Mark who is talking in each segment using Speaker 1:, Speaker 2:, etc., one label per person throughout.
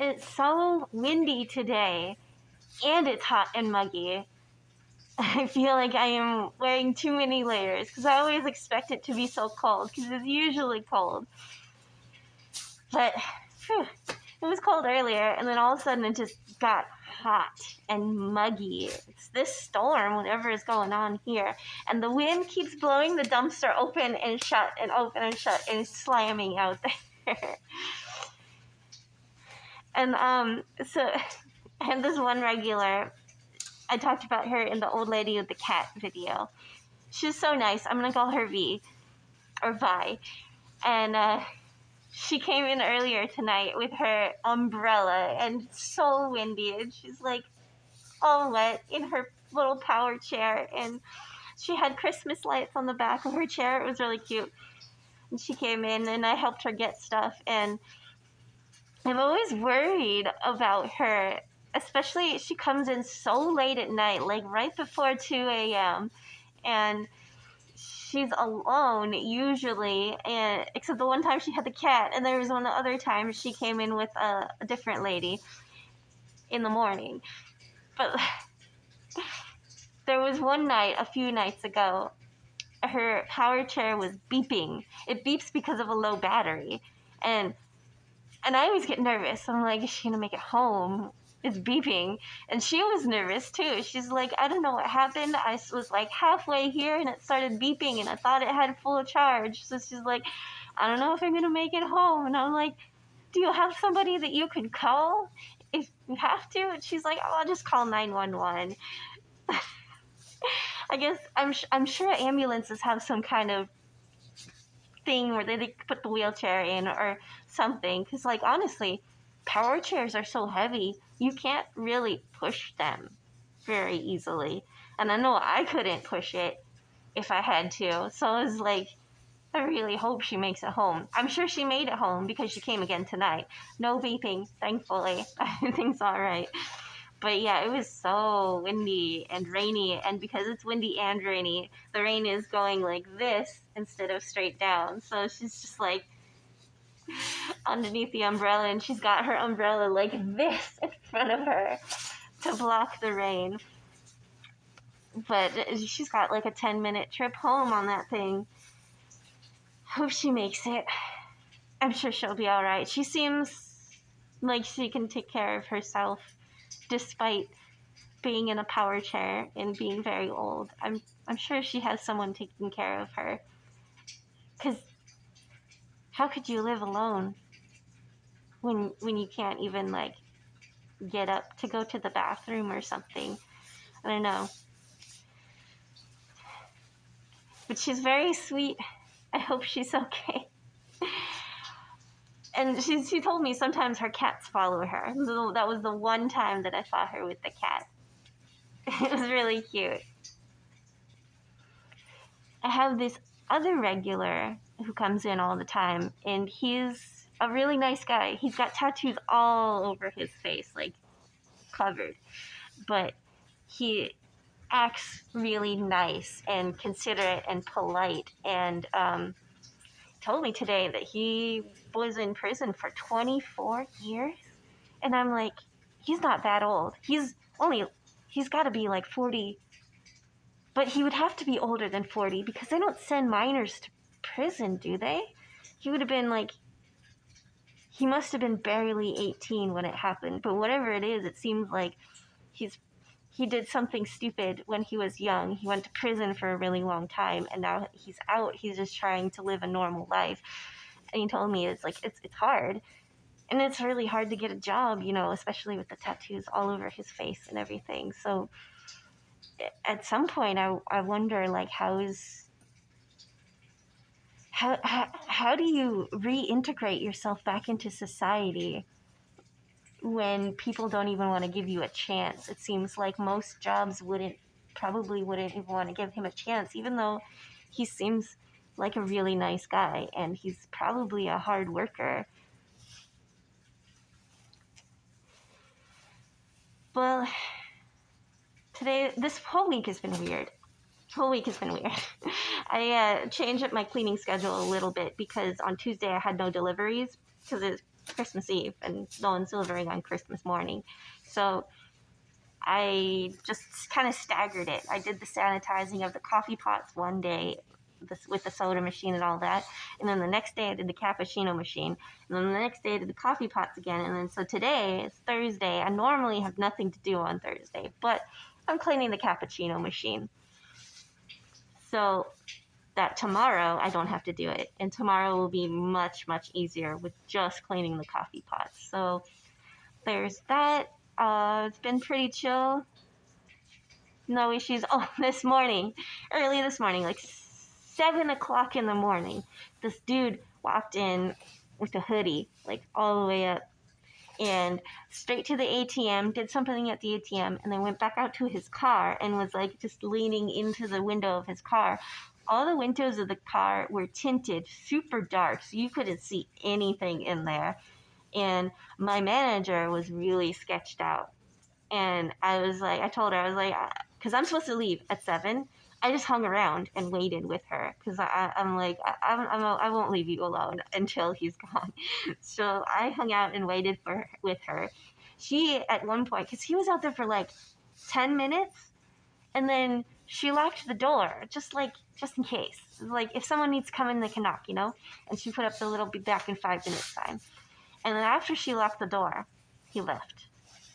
Speaker 1: It's so windy today, and it's hot and muggy. I feel like I am wearing too many layers because I always expect it to be so cold because it's usually cold. But whew, it was cold earlier, and then all of a sudden it just got hot and muggy. It's this storm, whatever is going on here. And the wind keeps blowing the dumpster open and shut and open and shut and slamming out there. And and this one regular, I talked about her in the old lady with the cat video. She's so nice. I'm gonna call her V or Vi. And she came in earlier tonight with her umbrella, and it's so windy, and she's like all wet in her little power chair, and she had Christmas lights on the back of her chair. It was really cute. And she came in, and I helped her get stuff, and I'm always worried about her, especially she comes in so late at night, like right before 2 a.m., and she's alone usually, and except the one time she had the cat, and there was one other time she came in with a different lady in the morning. But there was one night a few nights ago, her power chair was beeping. It beeps because of a low battery, and I always get nervous. I'm like, is she gonna make it home? It's beeping. And she was nervous too. She's like, I don't know what happened. I was like halfway here and it started beeping and I thought it had full charge. So she's like, I don't know if I'm gonna make it home. And I'm like, do you have somebody that you could call if you have to? And she's like, oh, I'll just call 911. I guess I'm sure ambulances have some kind of thing where they put the wheelchair in or something, because like honestly, power chairs are so heavy you can't really push them very easily, and I know I couldn't push it if I had to. So I was like, I really hope she makes it home. I'm sure she made it home because she came again tonight. No beeping, thankfully. Everything's all right. But yeah, it was so windy and rainy, and because it's windy and rainy, the rain is going like this instead of straight down. So she's just like underneath the umbrella, and she's got her umbrella like this in front of her to block the rain. But she's got like a 10-minute trip home on that thing. Hope she makes it. I'm sure she'll be all right. She seems like she can take care of herself despite being in a power chair and being very old. I'm sure she has someone taking care of her. Cause how could you live alone when you can't even like get up to go to the bathroom or something? I don't know. But she's very sweet. I hope she's okay. And she told me sometimes her cats follow her. So that was the one time that I saw her with the cat. It was really cute. I have this other regular who comes in all the time, and he's a really nice guy. He's got tattoos all over his face, like covered, but he acts really nice and considerate and polite, and told me today that he was in prison for 24 years, and I'm like, he's not that old. He's got to be like 40. But he would have to be older than 40 because they don't send minors to prison, do they? He would have been like, he must have been barely 18 when it happened. But whatever it is, it seems like he did something stupid when he was young. He went to prison for a really long time, and now he's out. He's just trying to live a normal life. And he told me it's like, it's hard. And it's really hard to get a job, you know, especially with the tattoos all over his face and everything. So at some point I wonder, like, how do you reintegrate yourself back into society when people don't even want to give you a chance? It seems like most jobs probably wouldn't even want to give him a chance, even though he seems like a really nice guy and he's probably a hard worker. Well, this whole week has been weird. I changed up my cleaning schedule a little bit because on Tuesday I had no deliveries because Christmas Eve and no one's delivering on Christmas morning. So I just kind of staggered it. I did the sanitizing of the coffee pots one day with the soda machine and all that. And then the next day I did the cappuccino machine. And then the next day I did the coffee pots again. And then so today is Thursday. I normally have nothing to do on Thursday, but I'm cleaning the cappuccino machine. So that tomorrow I don't have to do it. And tomorrow will be much, much easier with just cleaning the coffee pots. So there's that. It's been pretty chill. No issues. Oh, early this morning, like 7 o'clock in the morning, this dude walked in with a hoodie, like all the way up, and straight to the ATM, did something at the ATM, and then went back out to his car and was like just leaning into the window of his car. All the windows of the car were tinted super dark, so you couldn't see anything in there. And my manager was really sketched out. And I told her, I was like, because I'm supposed to leave at 7. I just hung around and waited with her because I'm like, I won't leave you alone until he's gone. So I hung out and waited with her. She, at one point, because he was out there for like 10 minutes, and then she locked the door, just in case. Like, if someone needs to come in, they can knock, And she put up the little be back in 5 minutes sign. And then after she locked the door, he left.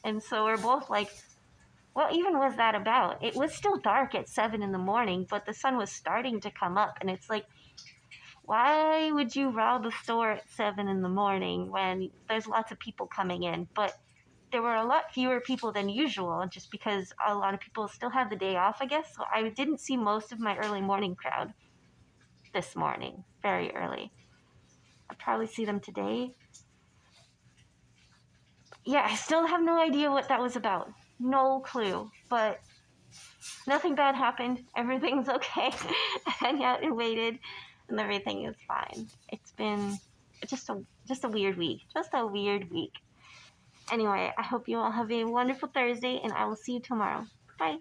Speaker 1: And so we're both like, what even was that about? It was still dark at 7 in the morning, but the sun was starting to come up. And it's like, why would you rob a store at 7 in the morning when there's lots of people coming in? But there were a lot fewer people than usual just because a lot of people still have the day off, I guess. So I didn't see most of my early morning crowd this morning, very early. I'll probably see them today. Yeah, I still have no idea what that was about. No clue. But nothing bad happened. Everything's okay. I hung out and waited, and everything is fine. It's been just a weird week. Just a weird week. Anyway, I hope you all have a wonderful Thursday, and I will see you tomorrow. Bye.